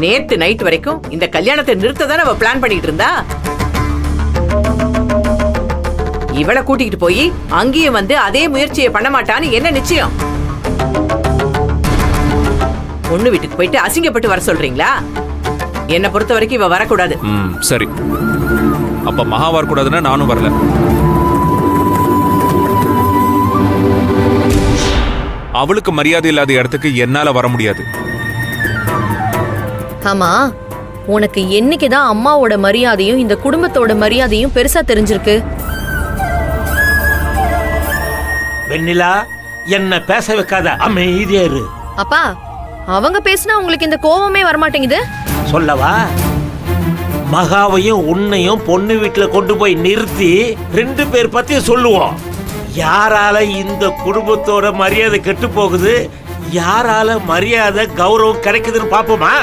நேத்து நைட் வரைக்கும் இந்த கல்யாணத்தை நிறுத்த தானே அவ பிளான் பண்ணிட்டு இருந்தா. இவளை கூட்டிக்கிட்டு போய் அங்கேயும் வந்து அதே முயற்சியை பண்ண மாட்டான்னு என்ன நிச்சயம்? பொண்ணு வீட்டுக்கு போயிட்டு அசிங்கப்பட்டு வர சொல்றீங்களா? என்ன பொறுத்த வரைக்கும் இவ வரக்கூடாது. சரி, அப்ப மகா வரக்கூடாதுன்னா நானும் வரல. அவளுக்கு மரியாதை இல்லாத இடத்துக்கு என்னால வர முடியாது. ஆமா, உனக்கு என்னைக்குதான் அம்மாவோட மரியாதையும் இந்த குடும்பத்தோட மரியாதையும் பெருசா தெரிஞ்சிருக்கு? வெண்ணிலா, என்ன பேச வைக்காத, அமைதியா இரு. அப்பா, அவங்க பேசினா உங்களுக்கு இந்த கோவமே வரமாட்டேங்குது. சொல்லவா? மகாவையும் உன்னையும் பொண்ணு வீட்டுல கொண்டு போய் நிறுத்தி 2 பேர் பத்தியும் சொல்லுவோம். யாரால இந்த குடும்பத்தோட மரியாதை கெட்டு போகுது, யாரால மரியாதை கௌரவம் கிடைக்குதுன்னு பாப்போமா?